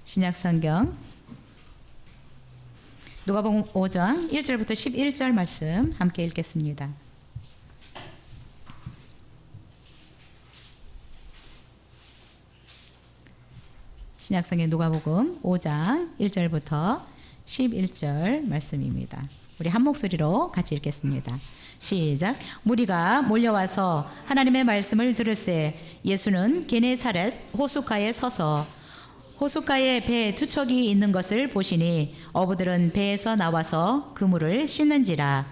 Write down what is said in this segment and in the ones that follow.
신약성경 누가복음 5장 1절부터 11절 말씀 함께 읽겠습니다. 신약성경 누가복음 5장 1절부터 11절 말씀입니다. 우리 한 목소리로 같이 읽겠습니다. 시작. 무리가 몰려와서 하나님의 말씀을 들을새 예수는 게네사렛 호숫가에 서서 호숫가에 배 두 척이 있는 것을 보시니 어부들은 배에서 나와서 그물을 씻는지라.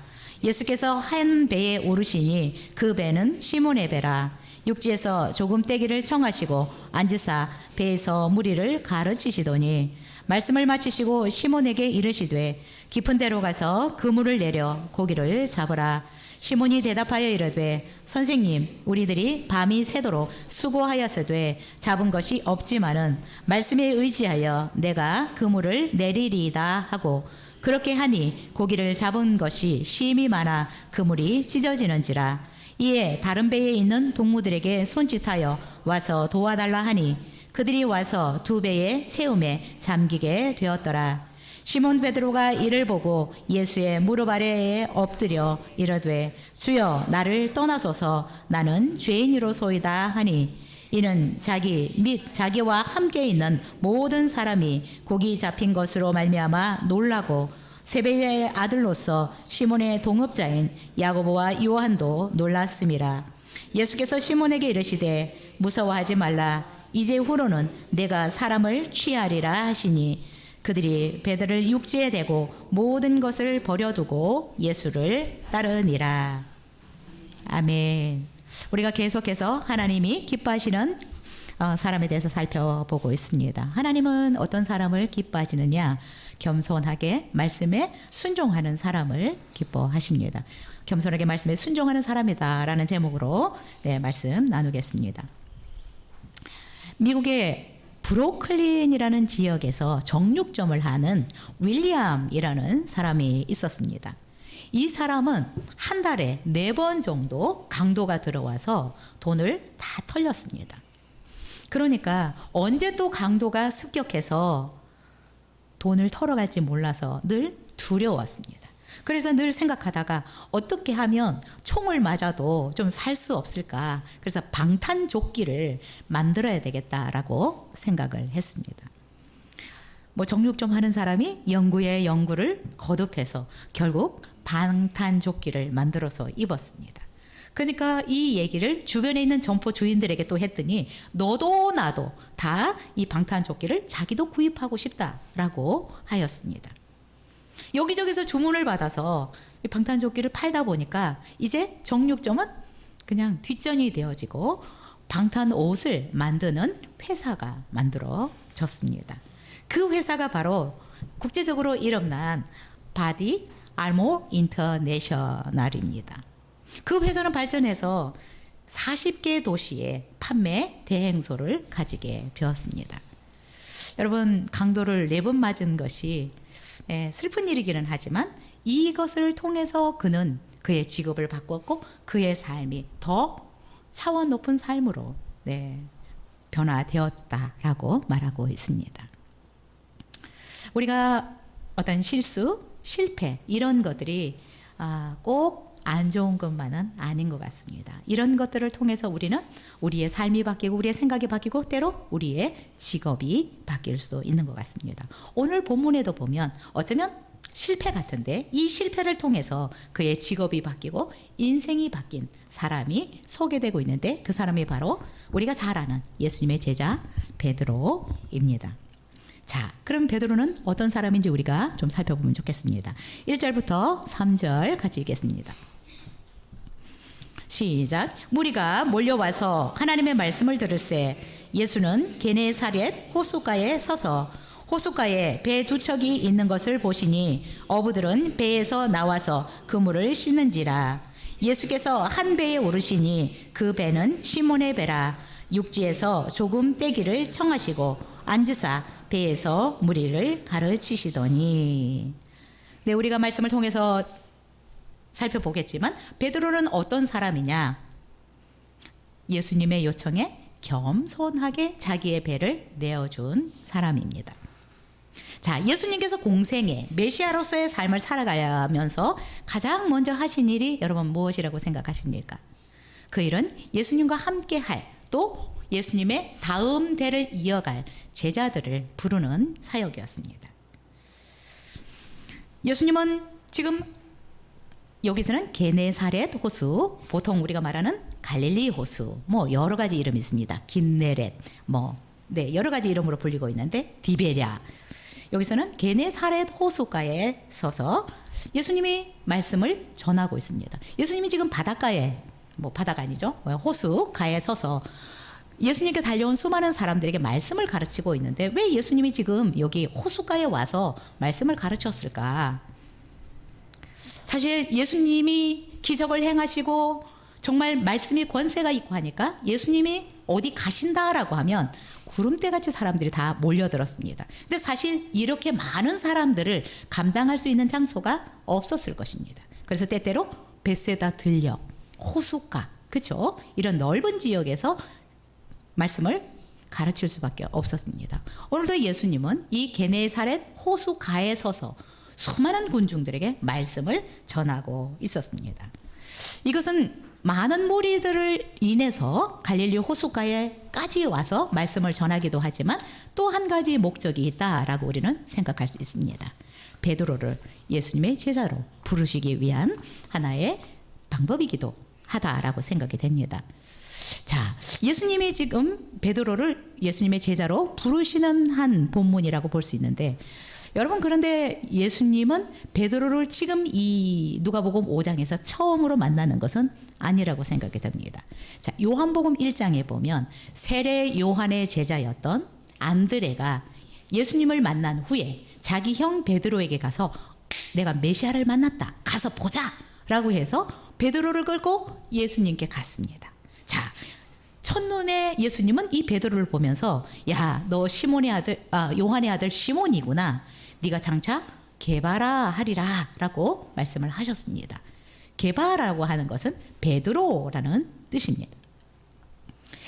예수께서 한 배에 오르시니 그 배는 시몬의 배라. 육지에서 조금 떼기를 청하시고 앉으사 배에서 무리를 가르치시더니 말씀을 마치시고 시몬에게 이르시되 깊은 데로 가서 그물을 내려 고기를 잡으라. 시몬이 대답하여 이르되 선생님, 우리들이 밤이 새도록 수고하였으되 잡은 것이 없지만은 말씀에 의지하여 내가 그물을 내리리이다 하고 그렇게 하니 고기를 잡은 것이 심히 많아 그물이 찢어지는지라. 이에 다른 배에 있는 동무들에게 손짓하여 와서 도와달라 하니 그들이 와서 두 배의 채움에 잠기게 되었더라. 시몬 베드로가 이를 보고 예수의 무릎 아래에 엎드려 이르되 주여 나를 떠나소서 나는 죄인이로소이다 하니 이는 자기 및 자기와 함께 있는 모든 사람이 고기 잡힌 것으로 말미암아 놀라고 세베대의 아들로서 시몬의 동업자인 야고보와 요한도 놀랐음이라. 예수께서 시몬에게 이르시되 무서워하지 말라. 이제 후로는 내가 사람을 취하리라 하시니 그들이 배들을 육지에 대고 모든 것을 버려두고 예수를 따르니라. 아멘. 우리가 계속해서 하나님이 기뻐하시는 사람에 대해서 살펴보고 있습니다. 하나님은 어떤 사람을 기뻐하시느냐? 겸손하게 말씀에 순종하는 사람을 기뻐하십니다. 겸손하게 말씀에 순종하는 사람이다라는 제목으로 말씀 나누겠습니다. 미국의 브루클린이라는 지역에서 정육점을 하는 윌리엄이라는 사람이 있었습니다. 이 사람은 한 달에 4번 정도 강도가 들어와서 돈을 다 털렸습니다. 그러니까 언제 또 강도가 습격해서 돈을 털어갈지 몰라서 늘 두려웠습니다. 그래서 늘 생각하다가 어떻게 하면 총을 맞아도 좀 살 수 없을까. 그래서 방탄조끼를 만들어야 되겠다라고 생각을 했습니다. 정육점 하는 사람이 연구에 연구를 거듭해서 결국 방탄조끼를 만들어서 입었습니다. 그러니까 이 얘기를 주변에 있는 점포 주인들에게 또 했더니 너도 나도 다 이 방탄조끼를 자기도 구입하고 싶다라고 하였습니다. 여기저기서 주문을 받아서 이 방탄조끼를 팔다 보니까 이제 정육점은 그냥 뒷전이 되어지고 방탄 옷을 만드는 회사가 만들어졌습니다. 그 회사가 바로 국제적으로 이름난 바디 아모 인터내셔널입니다. 그 회사는 발전해서 40개 도시에 판매 대행소를 가지게 되었습니다. 여러분, 강도를 4번 맞은 것이 슬픈 일이기는 하지만 이것을 통해서 그는 그의 직업을 바꿨고 그의 삶이 더 차원 높은 삶으로 변화되었다라고 말하고 있습니다. 우리가 어떤 실수, 실패 이런 것들이 꼭 안 좋은 것만은 아닌 것 같습니다. 이런 것들을 통해서 우리는 우리의 삶이 바뀌고 우리의 생각이 바뀌고 때로 우리의 직업이 바뀔 수도 있는 것 같습니다. 오늘 본문에도 보면 어쩌면 실패 같은데 이 실패를 통해서 그의 직업이 바뀌고 인생이 바뀐 사람이 소개되고 있는데 그 사람이 바로 우리가 잘 아는 예수님의 제자 베드로입니다. 자, 그럼 베드로는 어떤 사람인지 우리가 좀 살펴보면 좋겠습니다. 1절부터 3절 같이 읽겠습니다. 시작. 무리가 몰려와서 하나님의 말씀을 들을새 예수는 게네사렛 호숫가에 서서 호숫가에 배 2척이 있는 것을 보시니 어부들은 배에서 나와서 그물을 씻는지라. 예수께서 한 배에 오르시니 그 배는 시몬의 배라. 육지에서 조금 떼기를 청하시고 앉으사 배에서 무리를 가르치시더니. 우리가 말씀을 통해서 살펴보겠지만 베드로는 어떤 사람이냐? 예수님의 요청에 겸손하게 자기의 배를 내어준 사람입니다. 자, 예수님께서 공생애 메시아로서의 삶을 살아가면서 가장 먼저 하신 일이 여러분 무엇이라고 생각하십니까? 그 일은 예수님과 함께 할, 또 예수님의 다음 대를 이어갈 제자들을 부르는 사역이었습니다. 예수님은 지금 여기서는 게네사렛 호수, 보통 우리가 말하는 갈릴리 호수, 뭐 여러 가지 이름이 있습니다. 긴네렛, 여러 가지 이름으로 불리고 있는데 디베랴. 여기서는 게네사렛 호수가에 서서 예수님이 말씀을 전하고 있습니다. 예수님이 지금 바닷가에, 바다가 아니죠, 호수가에 서서 예수님께 달려온 수많은 사람들에게 말씀을 가르치고 있는데 왜 예수님이 지금 여기 호수가에 와서 말씀을 가르쳤을까? 사실 예수님이 기적을 행하시고 정말 말씀이 권세가 있고 하니까 예수님이 어디 가신다라고 하면 구름대같이 사람들이 다 몰려들었습니다. 근데 사실 이렇게 많은 사람들을 감당할 수 있는 장소가 없었을 것입니다. 그래서 때때로 벳세다 들녘, 호숫가, 그렇죠? 이런 넓은 지역에서 말씀을 가르칠 수밖에 없었습니다. 오늘도 예수님은 이 게네사렛 호수가에 서서 수많은 군중들에게 말씀을 전하고 있었습니다. 이것은 많은 무리들을 인해서 갈릴리 호수가에까지 와서 말씀을 전하기도 하지만 또 한 가지 목적이 있다라고 우리는 생각할 수 있습니다. 베드로를 예수님의 제자로 부르시기 위한 하나의 방법이기도 하다라고 생각이 됩니다. 자, 예수님이 지금 베드로를 예수님의 제자로 부르시는 한 본문이라고 볼 수 있는데, 여러분, 그런데 예수님은 베드로를 지금 이 누가복음 5장에서 처음으로 만나는 것은 아니라고 생각이 됩니다. 자, 요한복음 1장에 보면 세례 요한의 제자였던 안드레가 예수님을 만난 후에 자기 형 베드로에게 가서 내가 메시아를 만났다, 가서 보자 라고 해서 베드로를 끌고 예수님께 갔습니다. 자, 첫눈에 예수님은 이 베드로를 보면서 야, 너 시몬의 아들, 요한의 아들 시몬이구나. 네가 장차 게바라 하리라 라고 말씀을 하셨습니다. 게바라고 하는 것은 베드로라는 뜻입니다.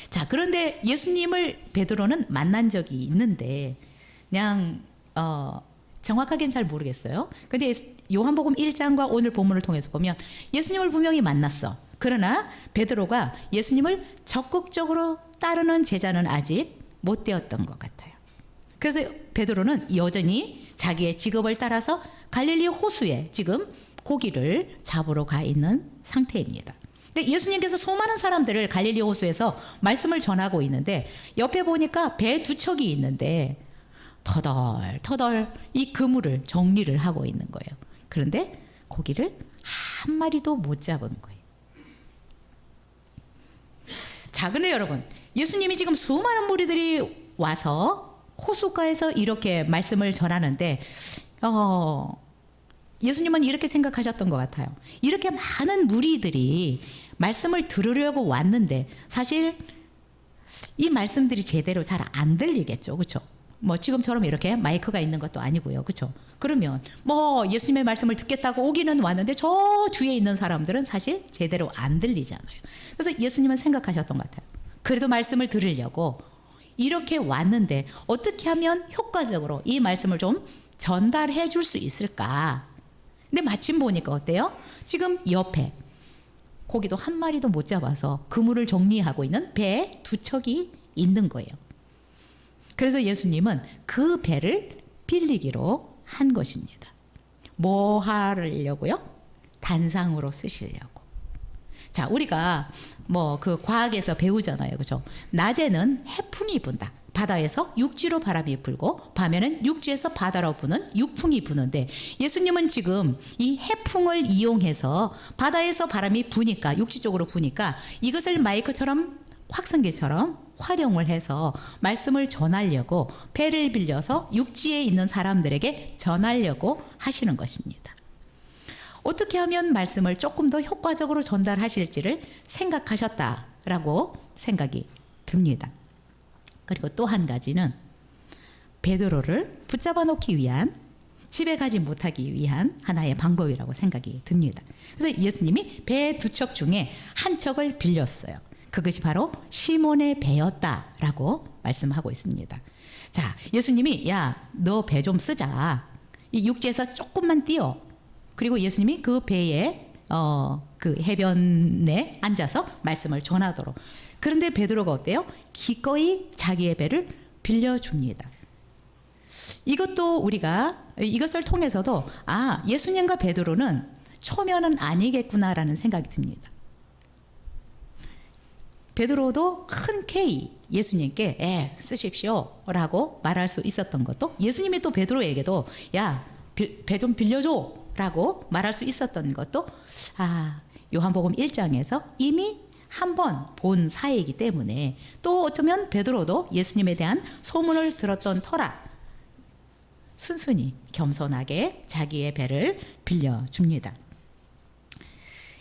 자, 그런데 예수님을 베드로는 만난 적이 있는데 그냥 정확하게는 잘 모르겠어요. 근데 요한복음 1장과 오늘 본문을 통해서 보면 예수님을 분명히 만났어. 그러나 베드로가 예수님을 적극적으로 따르는 제자는 아직 못 되었던 것 같아요. 그래서 베드로는 여전히 자기의 직업을 따라서 갈릴리 호수에 지금 고기를 잡으러 가 있는 상태입니다. 근데 예수님께서 수많은 사람들을 갈릴리 호수에서 말씀을 전하고 있는데 옆에 보니까 배 두 척이 있는데 터덜터덜 이 그물을 정리를 하고 있는 거예요. 그런데 고기를 한 마리도 못 잡은 거예요. 자, 근데 여러분, 예수님이 지금 수많은 무리들이 와서 호숫가에서 이렇게 말씀을 전하는데 예수님은 이렇게 생각하셨던 것 같아요. 이렇게 많은 무리들이 말씀을 들으려고 왔는데 사실 이 말씀들이 제대로 잘 안 들리겠죠, 그렇죠? 지금처럼 이렇게 마이크가 있는 것도 아니고요, 그렇죠? 그러면 예수님의 말씀을 듣겠다고 오기는 왔는데 저 뒤에 있는 사람들은 사실 제대로 안 들리잖아요. 그래서 예수님은 생각하셨던 것 같아요. 그래도 말씀을 들으려고 이렇게 왔는데 어떻게 하면 효과적으로 이 말씀을 좀 전달해 줄 수 있을까? 근데 마침 보니까 어때요? 지금 옆에 고기도 한 마리도 못 잡아서 그물을 정리하고 있는 배 두 척이 있는 거예요. 그래서 예수님은 그 배를 빌리기로 한 것입니다. 뭐 하려고요? 단상으로 쓰시려고. 자, 우리가 그 과학에서 배우잖아요, 그렇죠? 낮에는 해풍이 분다. 바다에서 육지로 바람이 불고 밤에는 육지에서 바다로 부는 육풍이 부는데 예수님은 지금 이 해풍을 이용해서 바다에서 바람이 부니까 육지 쪽으로 부니까 이것을 마이크처럼 확성기처럼 활용을 해서 말씀을 전하려고 배를 빌려서 육지에 있는 사람들에게 전하려고 하시는 것입니다. 어떻게 하면 말씀을 조금 더 효과적으로 전달하실지를 생각하셨다라고 생각이 듭니다. 그리고 또 한 가지는 베드로를 붙잡아 놓기 위한, 집에 가지 못하기 위한 하나의 방법이라고 생각이 듭니다. 그래서 예수님이 배 두 척 중에 한 척을 빌렸어요. 그것이 바로 시몬의 배였다라고 말씀하고 있습니다. 자, 예수님이 야, 너 배 좀 쓰자. 이 육지에서 조금만 뛰어. 그리고 예수님이 그 배에 그 해변에 앉아서 말씀을 전하도록. 그런데 베드로가 어때요? 기꺼이 자기의 배를 빌려줍니다. 이것도 우리가 이것을 통해서도 예수님과 베드로는 초면은 아니겠구나라는 생각이 듭니다. 베드로도 흔쾌히 예수님께 쓰십시오 라고 말할 수 있었던 것도, 예수님이 또 베드로에게도 야, 배 좀 빌려줘 라고 말할 수 있었던 것도 요한복음 1장에서 이미 한 번 본 사이이기 때문에, 또 어쩌면 베드로도 예수님에 대한 소문을 들었던 터라 순순히 겸손하게 자기의 배를 빌려줍니다.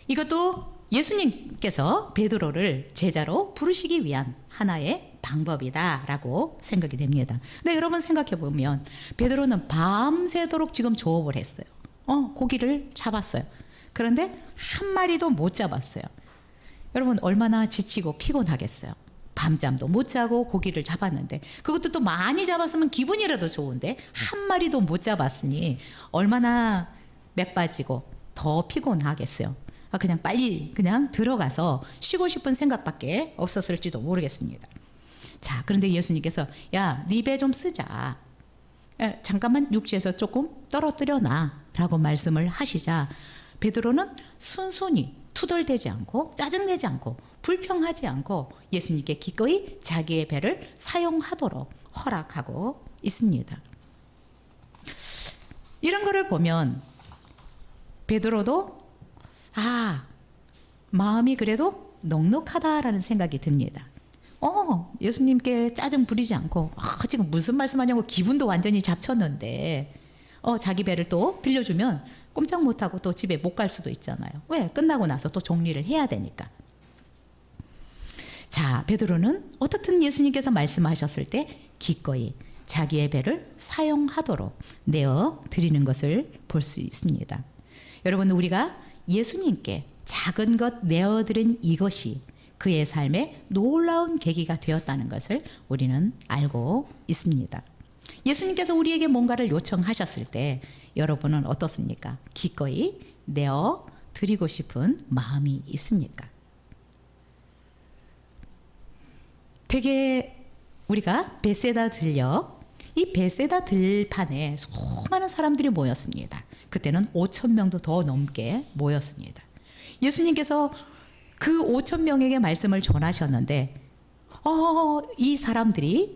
이것도 예수님께서 베드로를 제자로 부르시기 위한 하나의 방법이다라고 생각이 됩니다. 근데 여러분 생각해 보면 베드로는 밤새도록 지금 조업을 했어요. 고기를 잡았어요. 그런데 한 마리도 못 잡았어요. 여러분 얼마나 지치고 피곤하겠어요. 밤잠도 못 자고 고기를 잡았는데, 그것도 또 많이 잡았으면 기분이라도 좋은데 한 마리도 못 잡았으니 얼마나 맥 빠지고 더 피곤하겠어요. 그냥 빨리 그냥 들어가서 쉬고 싶은 생각밖에 없었을지도 모르겠습니다. 자, 그런데 예수님께서 야, 네 배 좀 쓰자. 잠깐만 육지에서 조금 떨어뜨려 놔 라고 말씀을 하시자 베드로는 순순히 투덜대지 않고 짜증내지 않고 불평하지 않고 예수님께 기꺼이 자기의 배를 사용하도록 허락하고 있습니다. 이런 거를 보면 베드로도 마음이 그래도 넉넉하다라는 생각이 듭니다. 예수님께 짜증 부리지 않고 지금 무슨 말씀하냐고 기분도 완전히 잡쳤는데 자기 배를 또 빌려주면 꼼짝 못하고 또 집에 못 갈 수도 있잖아요. 왜? 끝나고 나서 또 정리를 해야 되니까. 자, 베드로는 어떻든 예수님께서 말씀하셨을 때 기꺼이 자기의 배를 사용하도록 내어 드리는 것을 볼 수 있습니다. 여러분, 우리가 예수님께 작은 것 내어드린 이것이 그의 삶에 놀라운 계기가 되었다는 것을 우리는 알고 있습니다. 예수님께서 우리에게 뭔가를 요청하셨을 때 여러분은 어떻습니까? 기꺼이 내어드리고 싶은 마음이 있습니까? 되게 우리가 베세다 들녘, 이 베세다 들판에 수많은 사람들이 모였습니다. 그때는 5,000명도 더 넘게 모였습니다. 예수님께서 그 5,000명에게 말씀을 전하셨는데 이 사람들이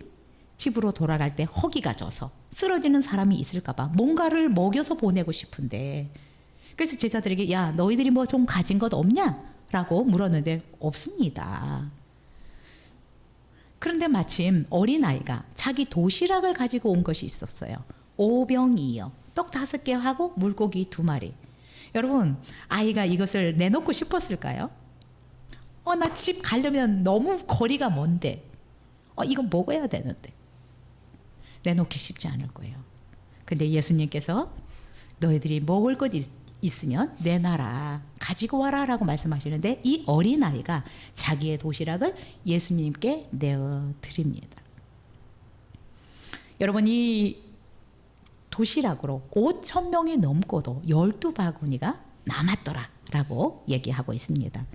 집으로 돌아갈 때 허기가 져서 쓰러지는 사람이 있을까 봐 뭔가를 먹여서 보내고 싶은데, 그래서 제자들에게 야, 너희들이 뭐 좀 가진 것 없냐? 라고 물었는데 없습니다. 그런데 마침 어린아이가 자기 도시락을 가지고 온 것이 있었어요. 오병이어, 떡 5개 하고 물고기 2마리. 여러분, 아이가 이것을 내놓고 싶었을까요? 나 집 가려면 너무 거리가 먼데 이거 먹어야 되는데 내놓기 쉽지 않을 거예요. 근데 예수님께서 너희들이 먹을 것 있으면 내놔라, 가지고 와라 라고 말씀하시는데 이 어린아이가 자기의 도시락을 예수님께 내어드립니다. 여러분, 이 도시락으로 5,000명이 넘고도 12바구니가 남았더라 라고 얘기하고 있습니다.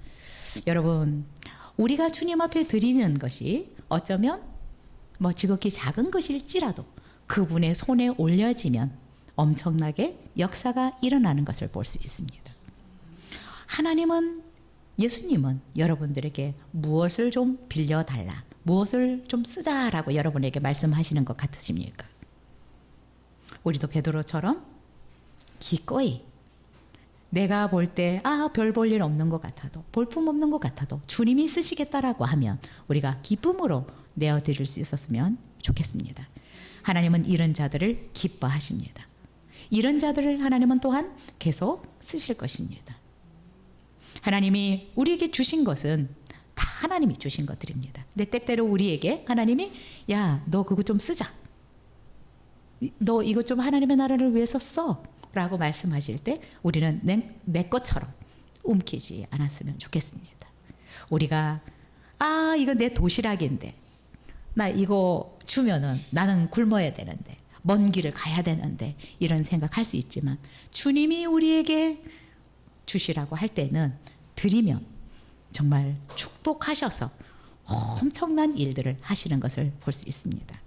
여러분, 우리가 주님 앞에 드리는 것이 어쩌면 지극히 작은 것일지라도 그분의 손에 올려지면 엄청나게 역사가 일어나는 것을 볼 수 있습니다. 하나님은, 예수님은 여러분들에게 무엇을 좀 빌려달라, 무엇을 좀 쓰자라고 여러분에게 말씀하시는 것 같으십니까? 우리도 베드로처럼 기꺼이 내가 볼 때 별 볼 일 없는 것 같아도, 볼품 없는 것 같아도 주님이 쓰시겠다라고 하면 우리가 기쁨으로 내어드릴 수 있었으면 좋겠습니다. 하나님은 이런 자들을 기뻐하십니다. 이런 자들을 하나님은 또한 계속 쓰실 것입니다. 하나님이 우리에게 주신 것은 다 하나님이 주신 것들입니다. 근데 때때로 우리에게 하나님이 야, 너 그거 좀 쓰자, 너 이것 좀 하나님의 나라를 위해서 써 라고 말씀하실 때 우리는 내 것처럼 움키지 않았으면 좋겠습니다. 우리가 이거 내 도시락인데 나 이거 주면은 나는 굶어야 되는데 먼 길을 가야 되는데 이런 생각할 수 있지만 주님이 우리에게 주시라고 할 때는 드리면 정말 축복하셔서 엄청난 일들을 하시는 것을 볼 수 있습니다.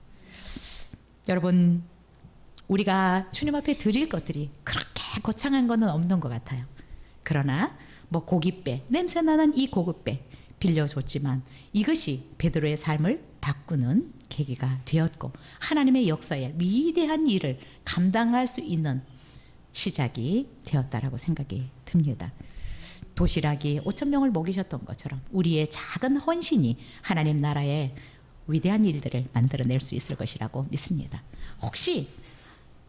여러분, 우리가 주님 앞에 드릴 것들이 그렇게 거창한 것은 없는 것 같아요. 그러나 뭐 고깃배, 냄새나는 이 고깃배 빌려줬지만 이것이 베드로의 삶을 바꾸는 계기가 되었고 하나님의 역사에 위대한 일을 감당할 수 있는 시작이 되었다라고 생각이 듭니다. 도시락이 5,000명을 먹이셨던 것처럼 우리의 작은 헌신이 하나님 나라에 위대한 일들을 만들어낼 수 있을 것이라고 믿습니다. 혹시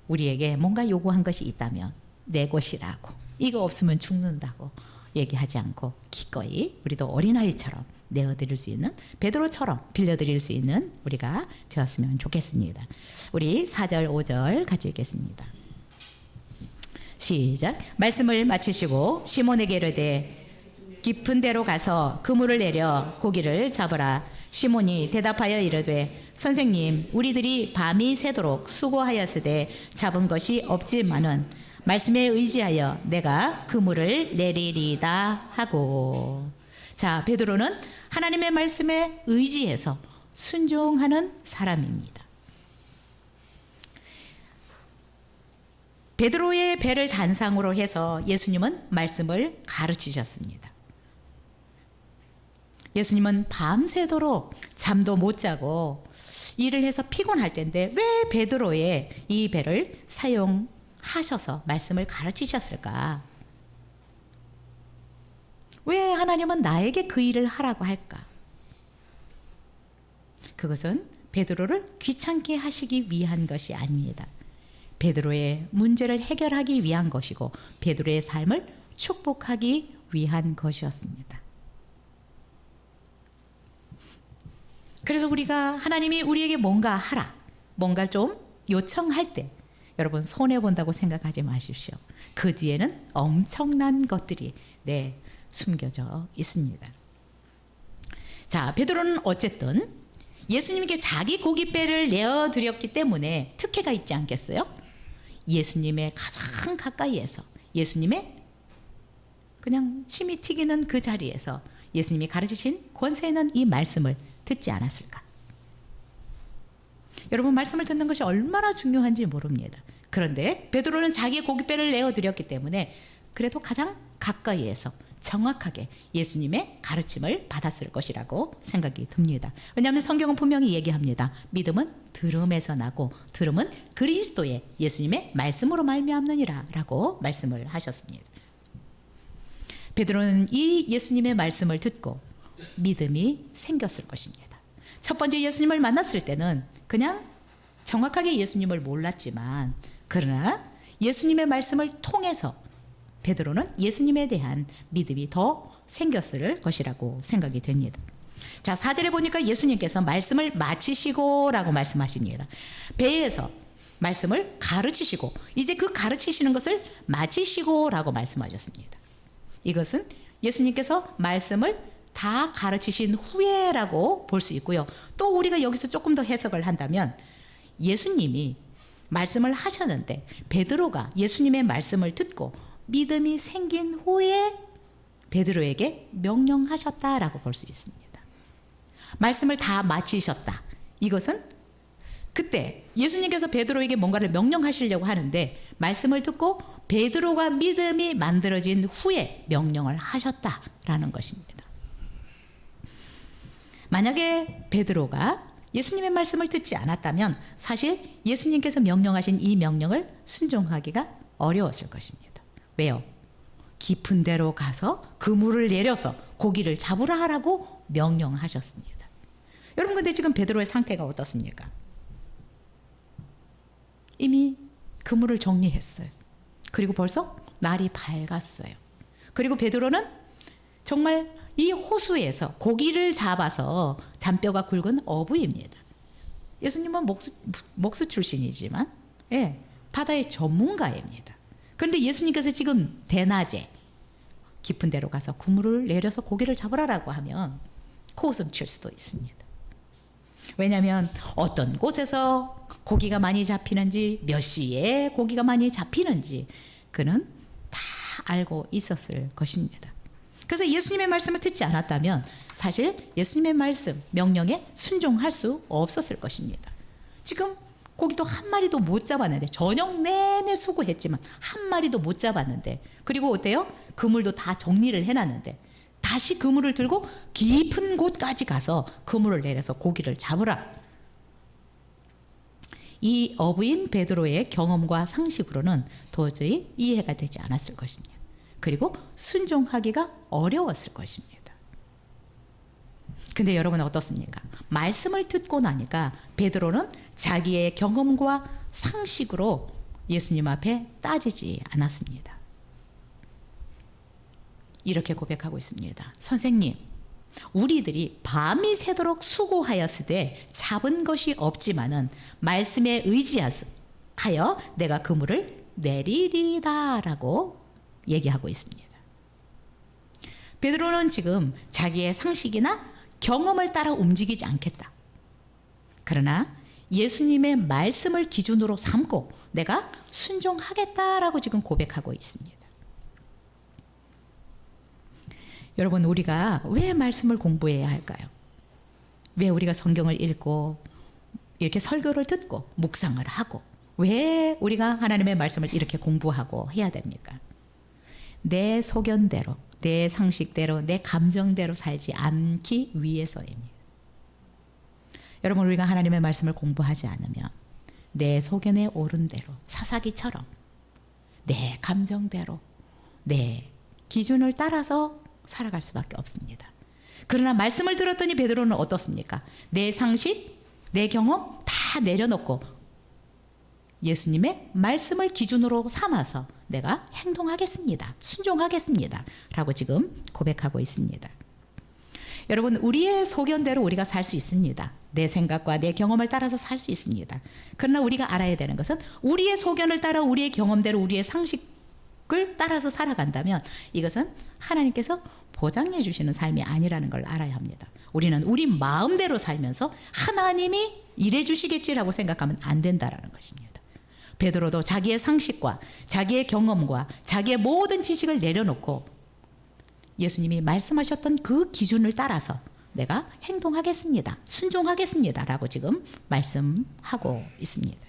우리에게 뭔가 요구한 것이 있다면 내 것이라고, 이거 없으면 죽는다고 얘기하지 않고 기꺼이 우리도 어린아이처럼 내어드릴 수 있는, 베드로처럼 빌려드릴 수 있는 우리가 되었으면 좋겠습니다. 우리 4절 5절 같이 읽겠습니다. 시작. 말씀을 마치시고 시몬에게 이르되 깊은 데로 가서 그물을 내려 고기를 잡으라. 시몬이 대답하여 이르되 선생님, 우리들이 밤이 새도록 수고하였으되 잡은 것이 없지만은 말씀에 의지하여 내가 그물을 내리리다 하고. 자, 베드로는 하나님의 말씀에 의지해서 순종하는 사람입니다. 베드로의 배를 단상으로 해서 예수님은 말씀을 가르치셨습니다. 예수님은 밤새도록 잠도 못 자고 일을 해서 피곤할 텐데 왜 베드로의 이 배를 사용하셔서 말씀을 가르치셨을까? 왜 하나님은 나에게 그 일을 하라고 할까? 그것은 베드로를 귀찮게 하시기 위한 것이 아닙니다. 베드로의 문제를 해결하기 위한 것이고 베드로의 삶을 축복하기 위한 것이었습니다. 그래서 우리가 하나님이 우리에게 뭔가 하라, 뭔가 좀 요청할 때 여러분 손해본다고 생각하지 마십시오. 그 뒤에는 엄청난 것들이 숨겨져 있습니다. 자, 베드로는 어쨌든 예수님께 자기 고깃배를 내어드렸기 때문에 특혜가 있지 않겠어요? 예수님의 가장 가까이에서 예수님의 그냥 침이 튀기는 그 자리에서 예수님이 가르치신 권세 있는 이 말씀을 듣지 않았을까? 여러분, 말씀을 듣는 것이 얼마나 중요한지 모릅니다. 그런데 베드로는 자기의 고깃배를 내어드렸기 때문에 그래도 가장 가까이에서 정확하게 예수님의 가르침을 받았을 것이라고 생각이 듭니다. 왜냐하면 성경은 분명히 얘기합니다. 믿음은 들음에서 나고 들음은 그리스도의 예수님의 말씀으로 말미암느니라 라고 말씀을 하셨습니다. 베드로는 이 예수님의 말씀을 듣고 믿음이 생겼을 것입니다. 첫 번째 예수님을 만났을 때는 그냥 정확하게 예수님을 몰랐지만 그러나 예수님의 말씀을 통해서 베드로는 예수님에 대한 믿음이 더 생겼을 것이라고 생각이 됩니다. 자, 4절에 보니까 예수님께서 말씀을 마치시고 라고 말씀하십니다. 배에서 말씀을 가르치시고 이제 그 가르치시는 것을 마치시고 라고 말씀하셨습니다. 이것은 예수님께서 말씀을 다 가르치신 후에라고 볼 수 있고요. 또 우리가 여기서 조금 더 해석을 한다면 예수님이 말씀을 하셨는데 베드로가 예수님의 말씀을 듣고 믿음이 생긴 후에 베드로에게 명령하셨다라고 볼 수 있습니다. 말씀을 다 마치셨다. 이것은 그때 예수님께서 베드로에게 뭔가를 명령하시려고 하는데 말씀을 듣고 베드로가 믿음이 만들어진 후에 명령을 하셨다라는 것입니다. 만약에 베드로가 예수님의 말씀을 듣지 않았다면 사실 예수님께서 명령하신 이 명령을 순종하기가 어려웠을 것입니다. 왜요? 깊은 데로 가서 그물을 내려서 고기를 잡으라 하라고 명령하셨습니다. 여러분, 근데 지금 베드로의 상태가 어떻습니까? 이미 그물을 정리했어요. 그리고 벌써 날이 밝았어요. 그리고 베드로는 정말 이 호수에서 고기를 잡아서 잔뼈가 굵은 어부입니다. 예수님은 목수 출신이지만 바다의 전문가입니다. 그런데 예수님께서 지금 대낮에 깊은 데로 가서 그물을 내려서 고기를 잡으라라고 하면 코웃음 칠 수도 있습니다. 왜냐하면 어떤 곳에서 고기가 많이 잡히는지, 몇 시에 고기가 많이 잡히는지 그는 다 알고 있었을 것입니다. 그래서 예수님의 말씀을 듣지 않았다면 사실 예수님의 말씀, 명령에 순종할 수 없었을 것입니다. 지금 고기도 한 마리도 못 잡았는데, 저녁 내내 수고했지만 한 마리도 못 잡았는데, 그리고 어때요? 그물도 다 정리를 해놨는데 다시 그물을 들고 깊은 곳까지 가서 그물을 내려서 고기를 잡으라. 이 어부인 베드로의 경험과 상식으로는 도저히 이해가 되지 않았을 것입니다. 그리고 순종하기가 어려웠을 것입니다. 근데 여러분 어떻습니까? 말씀을 듣고 나니까 베드로는 자기의 경험과 상식으로 예수님 앞에 따지지 않았습니다. 이렇게 고백하고 있습니다. 선생님, 우리들이 밤이 새도록 수고하였으되 잡은 것이 없지만은 말씀에 의지하여 내가 그물을 내리리다라고 얘기하고 있습니다. 베드로는 지금 자기의 상식이나 경험을 따라 움직이지 않겠다. 그러나 예수님의 말씀을 기준으로 삼고 내가 순종하겠다라고 지금 고백하고 있습니다. 여러분, 우리가 왜 말씀을 공부해야 할까요? 왜 우리가 성경을 읽고 이렇게 설교를 듣고 묵상을 하고 왜 우리가 하나님의 말씀을 이렇게 공부하고 해야 됩니까? 내 소견대로, 내 상식대로, 내 감정대로 살지 않기 위해서입니다. 여러분, 우리가 하나님의 말씀을 공부하지 않으면 내 소견에 오른 대로, 사사기처럼 내 감정대로, 내 기준을 따라서 살아갈 수밖에 없습니다. 그러나 말씀을 들었더니 베드로는 어떻습니까? 내 상식, 내 경험 다 내려놓고 예수님의 말씀을 기준으로 삼아서 내가 행동하겠습니다. 순종하겠습니다. 라고 지금 고백하고 있습니다. 여러분, 우리의 소견대로 우리가 살 수 있습니다. 내 생각과 내 경험을 따라서 살 수 있습니다. 그러나 우리가 알아야 되는 것은 우리의 소견을 따라 우리의 경험대로 우리의 상식을 따라서 살아간다면 이것은 하나님께서 보장해 주시는 삶이 아니라는 걸 알아야 합니다. 우리는 우리 마음대로 살면서 하나님이 일해 주시겠지라고 생각하면 안 된다라는 것입니다. 베드로도 자기의 상식과 자기의 경험과 자기의 모든 지식을 내려놓고 예수님이 말씀하셨던 그 기준을 따라서 내가 행동하겠습니다. 순종하겠습니다. 라고 지금 말씀하고 있습니다.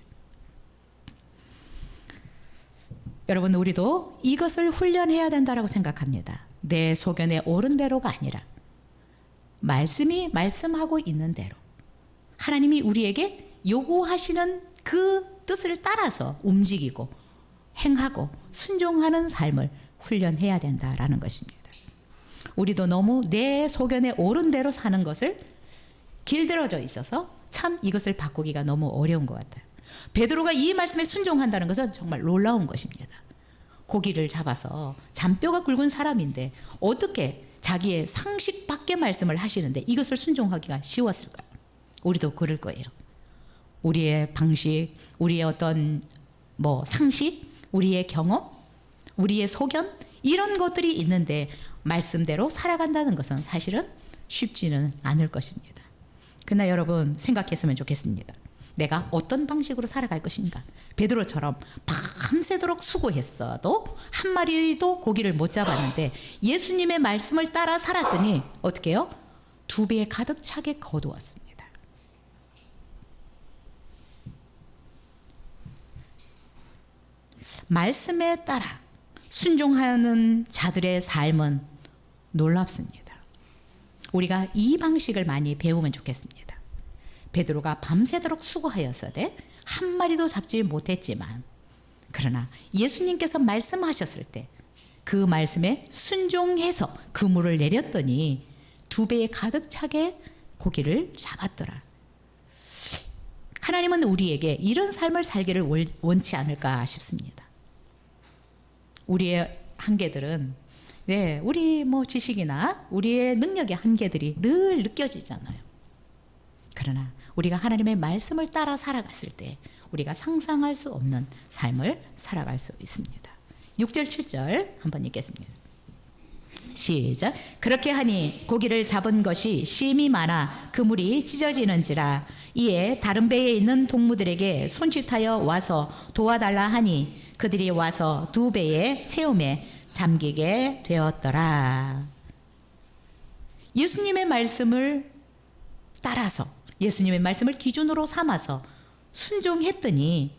여러분, 우리도 이것을 훈련해야 된다고 생각합니다. 내 소견에 옳은 대로가 아니라 말씀이 말씀하고 있는 대로 하나님이 우리에게 요구하시는 그 뜻을 따라서 움직이고 행하고 순종하는 삶을 훈련해야 된다라는 것입니다. 우리도 너무 내 소견에 옳은 대로 사는 것을 길들여져 있어서 참 이것을 바꾸기가 너무 어려운 것 같아요. 베드로가 이 말씀에 순종한다는 것은 정말 놀라운 것입니다. 고기를 잡아서 잔뼈가 굵은 사람인데 어떻게 자기의 상식 밖의 말씀을 하시는데 이것을 순종하기가 쉬웠을까요? 우리도 그럴 거예요. 우리의 방식, 우리의 어떤 상식, 우리의 경험, 우리의 소견 이런 것들이 있는데 말씀대로 살아간다는 것은 사실은 쉽지는 않을 것입니다. 그러나 여러분 생각했으면 좋겠습니다. 내가 어떤 방식으로 살아갈 것인가? 베드로처럼 밤새도록 수고했어도 한 마리도 고기를 못 잡았는데 예수님의 말씀을 따라 살았더니 어떻게 해요? 2배에 가득 차게 거두었습니다. 말씀에 따라 순종하는 자들의 삶은 놀랍습니다. 우리가 이 방식을 많이 배우면 좋겠습니다. 베드로가 밤새도록 수고하였으되 한 마리도 잡지 못했지만 그러나 예수님께서 말씀하셨을 때 그 말씀에 순종해서 그물을 내렸더니 2배에 가득 차게 고기를 잡았더라. 하나님은 우리에게 이런 삶을 살기를 원치 않을까 싶습니다. 우리의 한계들은 우리 지식이나 우리의 능력의 한계들이 늘 느껴지잖아요. 그러나 우리가 하나님의 말씀을 따라 살아갔을 때 우리가 상상할 수 없는 삶을 살아갈 수 있습니다. 6절 7절 한번 읽겠습니다. 시작. 그렇게 하니 고기를 잡은 것이 심이 많아 그물이 찢어지는지라. 이에 다른 배에 있는 동무들에게 손짓하여 와서 도와달라 하니 그들이 와서 두 배의 체험에 잠기게 되었더라. 예수님의 말씀을 따라서, 예수님의 말씀을 기준으로 삼아서 순종했더니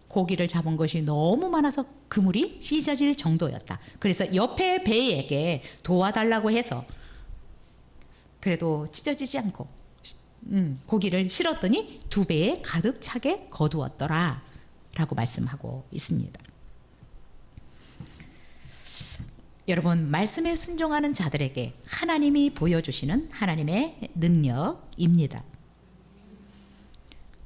고기를 잡은 것이 너무 많아서 그물이 찢어질 정도였다. 그래서 옆에 배에게 도와달라고 해서 그래도 찢어지지 않고 고기를 실었더니 두 배에 가득 차게 거두었더라 라고 말씀하고 있습니다. 여러분, 말씀에 순종하는 자들에게 하나님이 보여주시는 하나님의 능력입니다.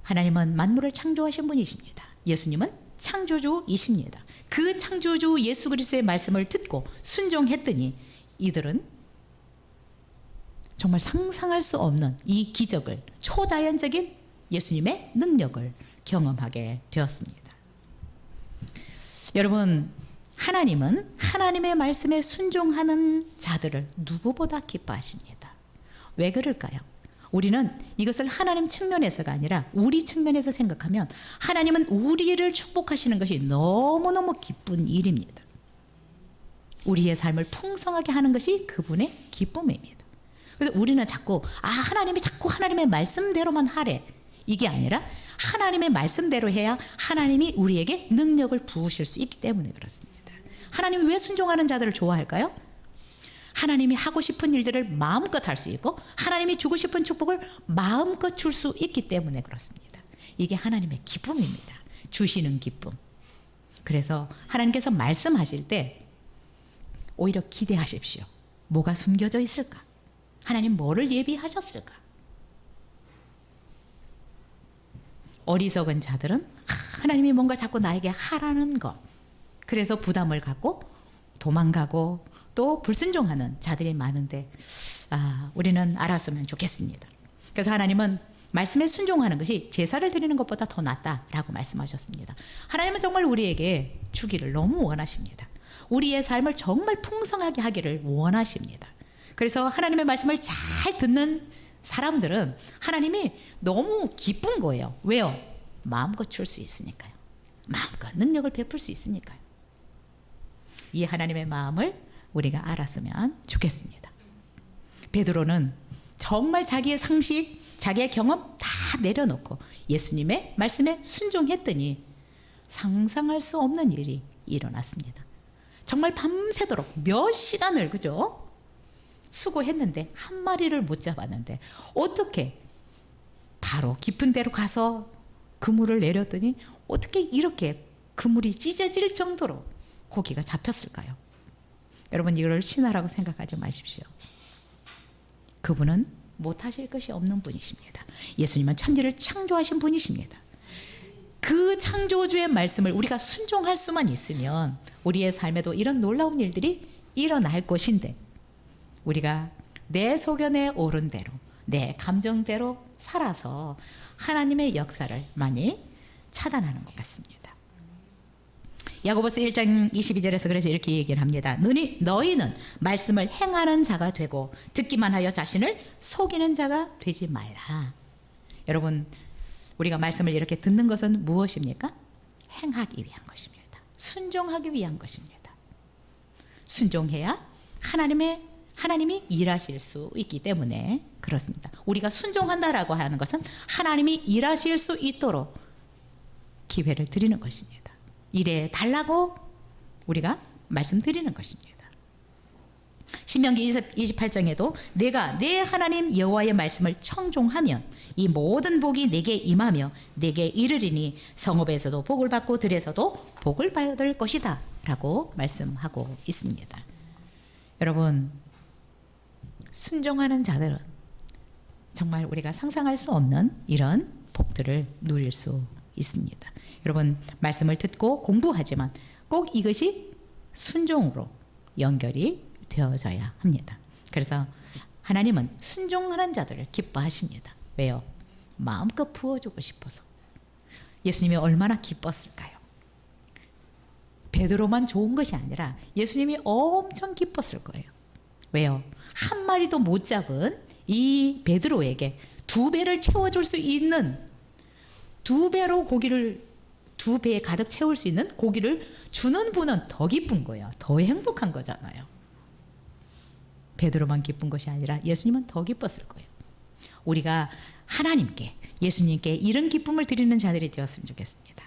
하나님은 만물을 창조하신 분이십니다. 예수님은 창조주이십니다. 그 창조주 예수 그리스도의 말씀을 듣고 순종했더니 이들은 정말 상상할 수 없는 이 기적을, 초자연적인 예수님의 능력을 경험하게 되었습니다. 여러분, 하나님은 하나님의 말씀에 순종하는 자들을 누구보다 기뻐하십니다. 왜 그럴까요? 우리는 이것을 하나님 측면에서가 아니라 우리 측면에서 생각하면 하나님은 우리를 축복하시는 것이 너무너무 기쁜 일입니다. 우리의 삶을 풍성하게 하는 것이 그분의 기쁨입니다. 그래서 우리는 자꾸 하나님이 자꾸 하나님의 말씀대로만 하래, 이게 아니라 하나님의 말씀대로 해야 하나님이 우리에게 능력을 부으실 수 있기 때문에 그렇습니다. 하나님이 왜 순종하는 자들을 좋아할까요? 하나님이 하고 싶은 일들을 마음껏 할 수 있고 하나님이 주고 싶은 축복을 마음껏 줄 수 있기 때문에 그렇습니다. 이게 하나님의 기쁨입니다. 주시는 기쁨. 그래서 하나님께서 말씀하실 때 오히려 기대하십시오. 뭐가 숨겨져 있을까? 하나님 뭐를 예비하셨을까? 어리석은 자들은 하나님이 뭔가 자꾸 나에게 하라는 것, 그래서 부담을 갖고 도망가고 또 불순종하는 자들이 많은데 우리는 알았으면 좋겠습니다. 그래서 하나님은 말씀에 순종하는 것이 제사를 드리는 것보다 더 낫다라고 말씀하셨습니다. 하나님은 정말 우리에게 주기를 너무 원하십니다. 우리의 삶을 정말 풍성하게 하기를 원하십니다. 그래서 하나님의 말씀을 잘 듣는 사람들은 하나님이 너무 기쁜 거예요. 왜요? 마음껏 줄 수 있으니까요. 마음껏 능력을 베풀 수 있으니까요. 이 하나님의 마음을 우리가 알았으면 좋겠습니다. 베드로는 정말 자기의 상식, 자기의 경험 다 내려놓고 예수님의 말씀에 순종했더니 상상할 수 없는 일이 일어났습니다. 정말 밤새도록 몇 시간을 그죠? 수고했는데 한 마리를 못 잡았는데 어떻게 바로 깊은 데로 가서 그물을 내렸더니 어떻게 이렇게 그물이 찢어질 정도로 고기가 잡혔을까요? 여러분, 이걸 신화라고 생각하지 마십시오. 그분은 못하실 것이 없는 분이십니다. 예수님은 천지를 창조하신 분이십니다. 그 창조주의 말씀을 우리가 순종할 수만 있으면 우리의 삶에도 이런 놀라운 일들이 일어날 것인데 우리가 내 소견에 오른 대로 내 감정대로 살아서 하나님의 역사를 많이 차단하는 것 같습니다. 야고보서 1장 22절에서 그래서 이렇게 얘기를 합니다. 너희는 말씀을 행하는 자가 되고 듣기만 하여 자신을 속이는 자가 되지 말라. 여러분, 우리가 말씀을 이렇게 듣는 것은 무엇입니까? 행하기 위한 것입니다. 순종하기 위한 것입니다. 순종해야 하나님이 일하실 수 있기 때문에 그렇습니다. 우리가 순종한다라고 하는 것은 하나님이 일하실 수 있도록 기회를 드리는 것입니다. 일해 달라고 우리가 말씀드리는 것입니다. 신명기 28장에도 내가 내 하나님 여호와의 말씀을 청종하면 이 모든 복이 내게 임하며 내게 이르리니 성읍에서도 복을 받고 들에서도 복을 받을 것이다 라고 말씀하고 있습니다. 여러분, 순종하는 자들은 정말 우리가 상상할 수 없는 이런 복들을 누릴 수 있습니다. 여러분, 말씀을 듣고 공부하지만 꼭 이것이 순종으로 연결이 되어져야 합니다. 그래서 하나님은 순종하는 자들을 기뻐하십니다. 왜요? 마음껏 부어주고 싶어서. 예수님이 얼마나 기뻤을까요? 베드로만 좋은 것이 아니라 예수님이 엄청 기뻤을 거예요. 왜요? 한 마리도 못 잡은 이 베드로에게 2배를 채워줄 수 있는, 2배로 고기를, 2배에 가득 채울 수 있는 고기를 주는 분은 더 기쁜 거예요. 더 행복한 거잖아요. 베드로만 기쁜 것이 아니라 예수님은 더 기뻤을 거예요. 우리가 하나님께, 예수님께 이런 기쁨을 드리는 자들이 되었으면 좋겠습니다.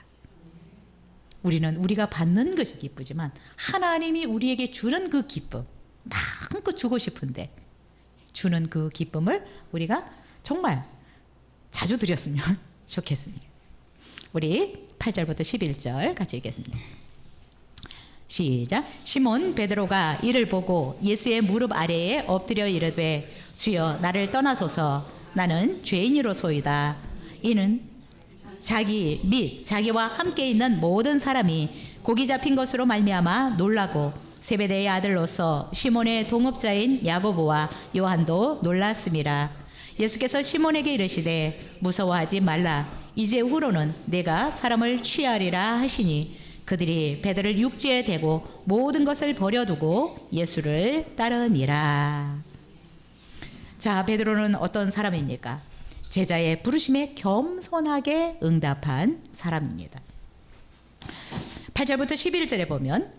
우리는 우리가 받는 것이 기쁘지만 하나님이 우리에게 주는 그 기쁨, 마음껏 주고 싶은데 주는 그 기쁨을 우리가 정말 자주 드렸으면 좋겠습니다. 우리 8절부터 11절 같이 읽겠습니다. 시작. 시몬 베드로가 이를 보고 예수의 무릎 아래에 엎드려 이르되 주여 나를 떠나소서 나는 죄인이로소이다. 이는 자기 및 자기와 함께 있는 모든 사람이 고기 잡힌 것으로 말미암아 놀라고 세베대의 아들로서 시몬의 동업자인 야고보와 요한도 놀랐음이라. 예수께서 시몬에게 이르시되 무서워하지 말라. 이제 후로는 내가 사람을 취하리라 하시니 그들이 베드로를 육지에 대고 모든 것을 버려두고 예수를 따르니라. 자, 베드로는 어떤 사람입니까? 제자의 부르심에 겸손하게 응답한 사람입니다. 8절부터 11절에 보면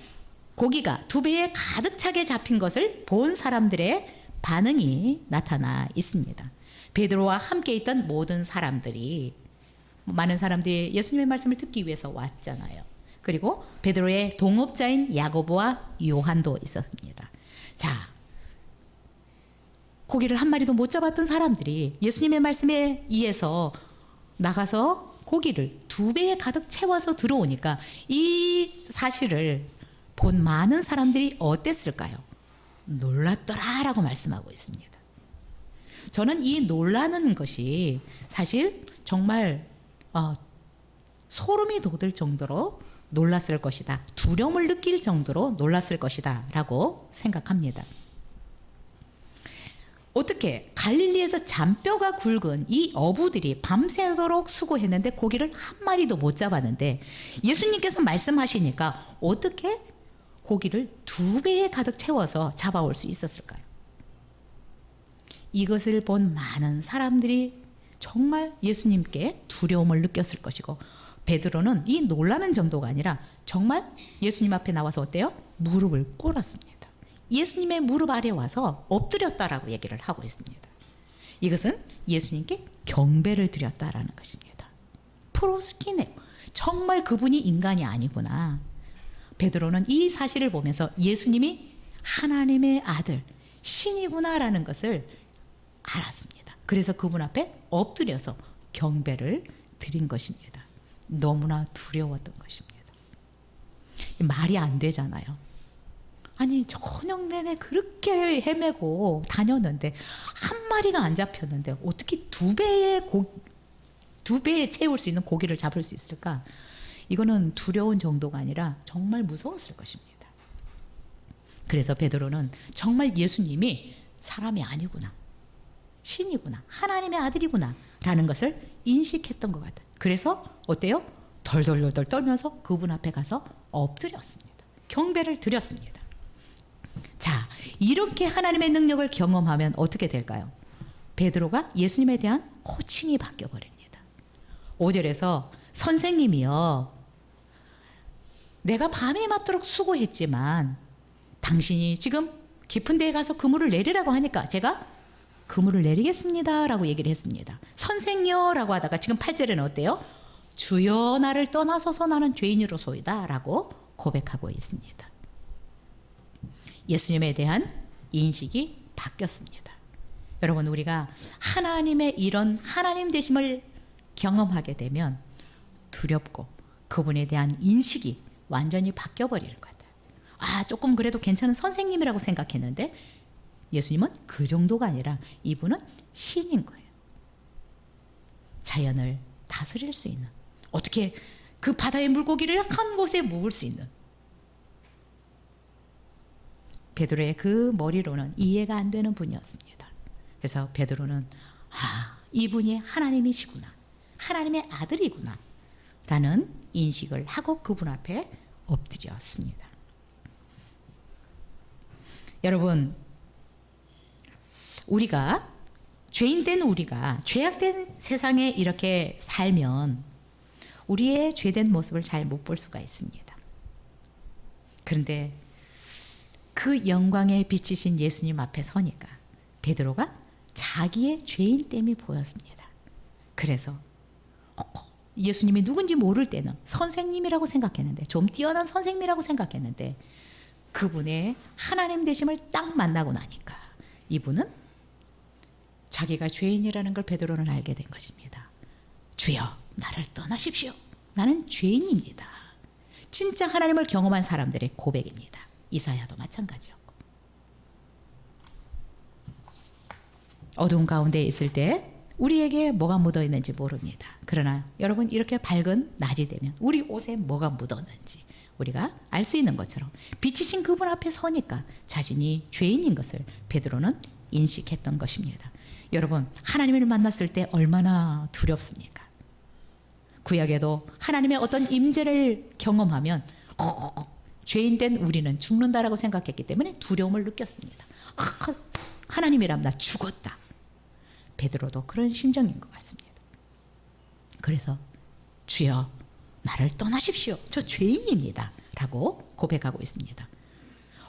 고기가 2배에 가득 차게 잡힌 것을 본 사람들의 반응이 나타나 있습니다. 베드로와 함께 있던 모든 사람들이, 많은 사람들이 예수님의 말씀을 듣기 위해서 왔잖아요. 그리고 베드로의 동업자인 야고보와 요한도 있었습니다. 자, 고기를 한 마리도 못 잡았던 사람들이 예수님의 말씀에 의해서 나가서 고기를 2배에 가득 채워서 들어오니까 이 사실을 본 많은 사람들이 어땠을까요? 놀랐더라라고 말씀하고 있습니다. 저는 이 놀라는 것이 사실 정말 소름이 돋을 정도로 놀랐을 것이다. 두려움을 느낄 정도로 놀랐을 것이다 라고 생각합니다. 어떻게 갈릴리에서 잔뼈가 굵은 이 어부들이 밤새도록 수고했는데 고기를 한 마리도 못 잡았는데 예수님께서 말씀하시니까 어떻게 고기를 2배에 가득 채워서 잡아올 수 있었을까요? 이것을 본 많은 사람들이 정말 예수님께 두려움을 느꼈을 것이고 베드로는 이 놀라는 정도가 아니라 정말 예수님 앞에 나와서 어때요? 무릎을 꿇었습니다. 예수님의 무릎 아래 와서 엎드렸다라고 얘기를 하고 있습니다. 이것은 예수님께 경배를 드렸다라는 것입니다. 프로스키네, 정말 그분이 인간이 아니구나. 베드로는 이 사실을 보면서 예수님이 하나님의 아들, 신이구나라는 것을 알았습니다. 그래서 그분 앞에 엎드려서 경배를 드린 것입니다. 너무나 두려웠던 것입니다. 말이 안 되잖아요. 아니 저녁 내내 그렇게 헤매고 다녔는데 한 마리가 안 잡혔는데 어떻게 2배에 채울 수 있는 고기를 잡을 수 있을까? 이거는 두려운 정도가 아니라 정말 무서웠을 것입니다. 그래서 베드로는 정말 예수님이 사람이 아니구나, 신이구나, 하나님의 아들이구나 라는 것을 인식했던 것 같아요. 그래서 어때요? 덜덜덜 떨면서 그분 앞에 가서 엎드렸습니다. 경배를 드렸습니다. 자, 이렇게 하나님의 능력을 경험하면 어떻게 될까요? 베드로가 예수님에 대한 호칭이 바뀌어 버립니다. 5절에서 선생님이여, 내가 밤이 맞도록 수고했지만 당신이 지금 깊은 데에 가서 그물을 내리라고 하니까 제가 그물을 내리겠습니다 라고 얘기를 했습니다. 선생여 라고 하다가 지금 8절에는 어때요? 주여 나를 떠나소서 나는 죄인으로소이다 라고 고백하고 있습니다. 예수님에 대한 인식이 바뀌었습니다. 여러분, 우리가 하나님의 이런 하나님 되심을 경험하게 되면 두렵고 그분에 대한 인식이 완전히 바뀌어버리는 것 같아요. 아, 조금 그래도 괜찮은 선생님이라고 생각했는데 예수님은 그 정도가 아니라 이분은 신인 거예요. 자연을 다스릴 수 있는, 어떻게 그 바다의 물고기를 한 곳에 모을 수 있는, 베드로의 그 머리로는 이해가 안 되는 분이었습니다. 그래서 베드로는 이분이 하나님이시구나, 하나님의 아들이구나 라는 인식을 하고 그분 앞에 엎드렸습니다. 여러분, 우리가 죄인된 우리가 죄악된 세상에 이렇게 살면 우리의 죄된 모습을 잘 못 볼 수가 있습니다. 그런데 그 영광에 비치신 예수님 앞에 서니까 베드로가 자기의 죄인됨이 보였습니다. 그래서 예수님이 누군지 모를 때는 선생님이라고 생각했는데, 좀 뛰어난 선생님이라고 생각했는데, 그분의 하나님 되심을 딱 만나고 나니까 이분은 자기가 죄인이라는 걸 베드로는 알게 된 것입니다. 주여, 나를 떠나십시오. 나는 죄인입니다. 진짜 하나님을 경험한 사람들의 고백입니다. 이사야도 마찬가지였고. 어두운 가운데 있을 때 우리에게 뭐가 묻어 있는지 모릅니다. 그러나 여러분, 이렇게 밝은 낮이 되면 우리 옷에 뭐가 묻었는지 우리가 알 수 있는 것처럼 빛이신 그분 앞에 서니까 자신이 죄인인 것을 베드로는 인식했던 것입니다. 여러분, 하나님을 만났을 때 얼마나 두렵습니까? 구약에도 하나님의 어떤 임재를 경험하면 죄인된 우리는 죽는다라고 생각했기 때문에 두려움을 느꼈습니다. 하나님이라면 나 죽었다. 베드로도 그런 심정인 것 같습니다. 그래서 주여, 나를 떠나십시오. 저 죄인입니다. 라고 고백하고 있습니다.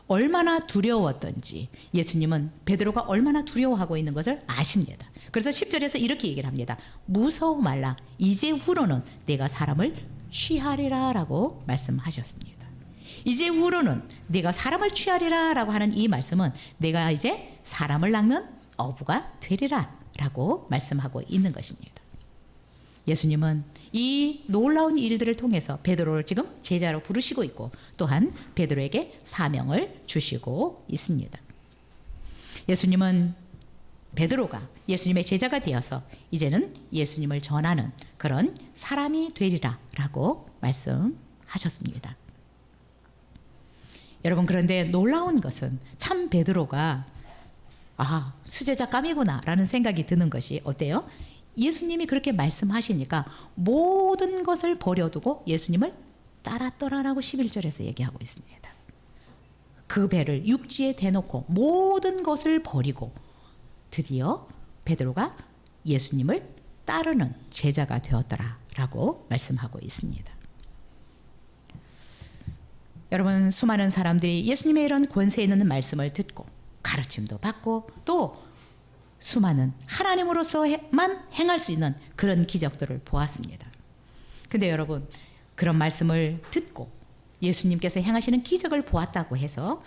얼마나 두려웠던지 예수님은 베드로가 얼마나 두려워하고 있는 것을 아십니다. 그래서 10절에서 이렇게 얘기를 합니다. 무서워 말라. 이제 후로는 내가 사람을 취하리라 라고 말씀하셨습니다. 이제 후로는 내가 사람을 취하리라 라고 하는 이 말씀은 내가 이제 사람을 낚는 어부가 되리라 라고 말씀하고 있는 것입니다. 예수님은 이 놀라운 일들을 통해서 베드로를 지금 제자로 부르시고 있고, 또한 베드로에게 사명을 주시고 있습니다. 예수님은 베드로가 예수님의 제자가 되어서 이제는 예수님을 전하는 그런 사람이 되리라 라고 말씀하셨습니다. 여러분, 그런데 놀라운 것은 참 베드로가 수제자감이구나 라는 생각이 드는 것이 어때요? 예수님이 그렇게 말씀하시니까 모든 것을 버려두고 예수님을 따랐더라라고 11절에서 얘기하고 있습니다. 그 배를 육지에 대놓고 모든 것을 버리고 드디어 베드로가 예수님을 따르는 제자가 되었더라라고 말씀하고 있습니다. 여러분, 수많은 사람들이 예수님의 이런 권세 있는 말씀을 듣고 가르침도 받고 또 수많은 하나님으로서만 행할 수 있는 그런 기적들을 보았습니다. 근데 여러분, 그런 말씀을 듣고 예수님께서 행하시는 기적을 보았다고 해서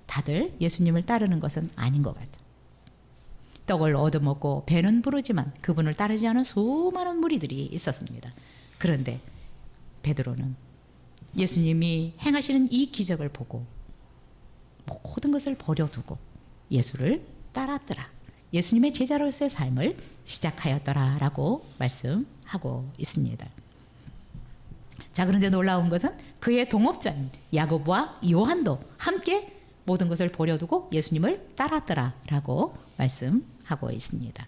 다들 예수님을 따르는 것은 아닌 것 같아요. 떡을 얻어먹고 배는 부르지만 그분을 따르지 않은 수많은 무리들이 있었습니다. 그런데 베드로는 예수님이 행하시는 이 기적을 보고 모든 것을 버려두고 예수를 따랐더라. 예수님의 제자로서의 삶을 시작하였더라라고 말씀하고 있습니다. 자, 그런데 놀라운 것은 그의 동업자인 야고보와 요한도 함께 모든 것을 버려두고 예수님을 따랐더라라고 말씀하고 있습니다.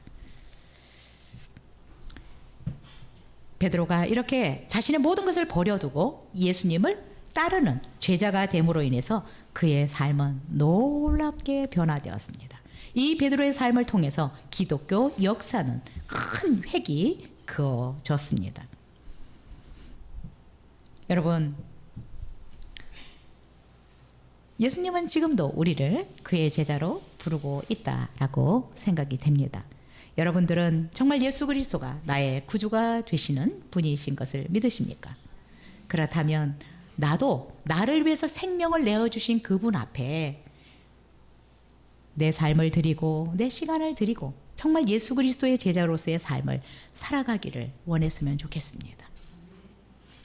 베드로가 이렇게 자신의 모든 것을 버려두고 예수님을 따르는 제자가 됨으로 인해서 그의 삶은 놀랍게 변화되었습니다. 이 베드로의 삶을 통해서 기독교 역사는 큰 획이 그어졌습니다. 여러분, 예수님은 지금도 우리를 그의 제자로 부르고 있다라고 생각이 됩니다. 여러분들은 정말 예수 그리스도가 나의 구주가 되시는 분이신 것을 믿으십니까? 그렇다면 나도 나를 위해서 생명을 내어주신 그분 앞에 내 삶을 드리고 내 시간을 드리고 정말 예수 그리스도의 제자로서의 삶을 살아가기를 원했으면 좋겠습니다.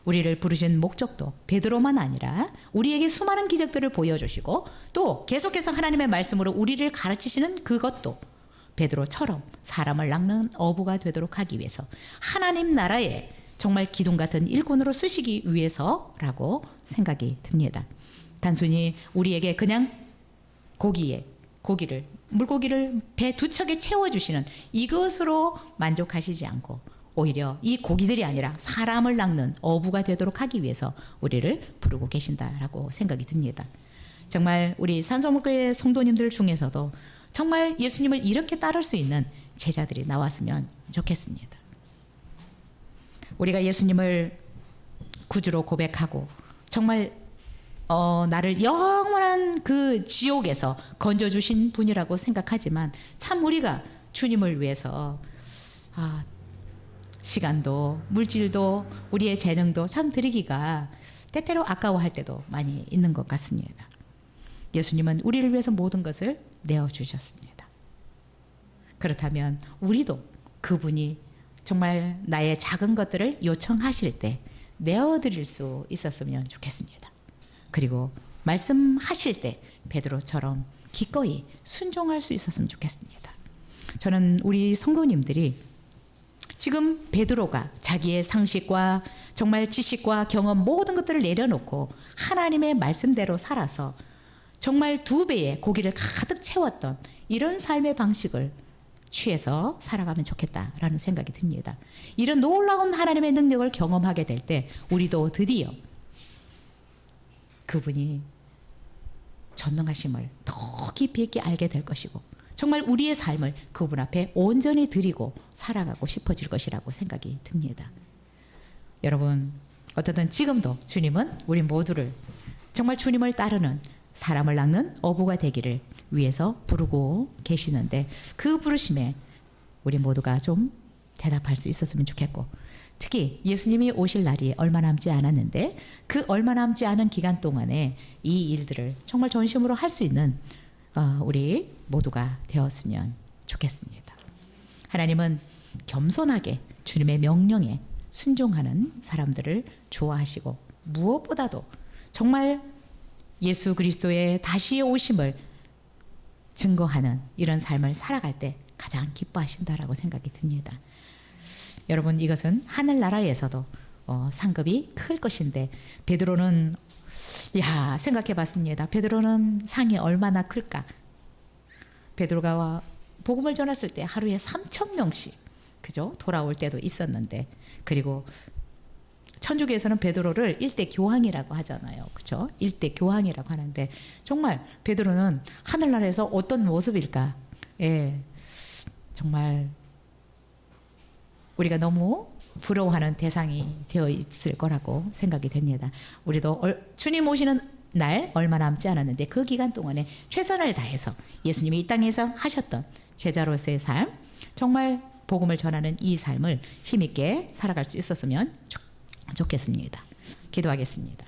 우리를 부르신 목적도 베드로만 아니라 우리에게 수많은 기적들을 보여주시고 또 계속해서 하나님의 말씀으로 우리를 가르치시는 그것도 베드로처럼 사람을 낚는 어부가 되도록 하기 위해서 하나님 나라에 정말 기둥 같은 일꾼으로 쓰시기 위해서라고 생각이 듭니다. 단순히 우리에게 그냥 물고기를 배 두 척에 채워주시는 이것으로 만족하시지 않고 오히려 이 고기들이 아니라 사람을 낚는 어부가 되도록 하기 위해서 우리를 부르고 계신다라고 생각이 듭니다. 정말 우리 산소목교회 성도님들 중에서도 정말 예수님을 이렇게 따를 수 있는 제자들이 나왔으면 좋겠습니다. 우리가 예수님을 구주로 고백하고 정말 나를 영원한 그 지옥에서 건져주신 분이라고 생각하지만 참 우리가 주님을 위해서 시간도 물질도 우리의 재능도 참 드리기가 때때로 아까워할 때도 많이 있는 것 같습니다. 예수님은 우리를 위해서 모든 것을 내어주셨습니다. 그렇다면 우리도 그분이 정말 나의 작은 것들을 요청하실 때 내어드릴 수 있었으면 좋겠습니다. 그리고 말씀하실 때 베드로처럼 기꺼이 순종할 수 있었으면 좋겠습니다. 저는 우리 성도님들이 지금 베드로가 자기의 상식과 정말 지식과 경험 모든 것들을 내려놓고 하나님의 말씀대로 살아서 정말 2배의 고기를 가득 채웠던 이런 삶의 방식을 취해서 살아가면 좋겠다라는 생각이 듭니다. 이런 놀라운 하나님의 능력을 경험하게 될 때 우리도 드디어 그분이 전능하심을 더 깊이 있게 알게 될 것이고 정말 우리의 삶을 그분 앞에 온전히 드리고 살아가고 싶어질 것이라고 생각이 듭니다. 여러분, 어떻든 지금도 주님은 우리 모두를 정말 주님을 따르는 사람을 낚는 어부가 되기를 위해서 부르고 계시는데 그 부르심에 우리 모두가 좀 대답할 수 있었으면 좋겠고 특히 예수님이 오실 날이 얼마 남지 않았는데 그 얼마 남지 않은 기간 동안에 이 일들을 정말 전심으로 할 수 있는 우리 모두가 되었으면 좋겠습니다. 하나님은 겸손하게 주님의 명령에 순종하는 사람들을 좋아하시고 무엇보다도 정말 예수 그리스도의 다시 오심을 증거하는 이런 삶을 살아갈 때 가장 기뻐하신다라고 생각이 듭니다. 여러분, 이것은 하늘나라에서도 상급이 클 것인데 베드로는 생각해 봤습니다. 베드로는 상이 얼마나 클까? 베드로가 복음을 전했을 때 하루에 3,000명씩 그죠? 돌아올 때도 있었는데 그리고 천주교에서는 베드로를 일대 교황이라고 하잖아요. 그렇죠? 일대 교황이라고 하는데 정말 베드로는 하늘나라에서 어떤 모습일까? 정말 우리가 너무 부러워하는 대상이 되어 있을 거라고 생각이 됩니다. 우리도 주님 오시는 날 얼마 남지 않았는데 그 기간 동안에 최선을 다해서 예수님이 이 땅에서 하셨던 제자로서의 삶, 정말 복음을 전하는 이 삶을 힘있게 살아갈 수 있었으면 좋겠습니다. 기도하겠습니다.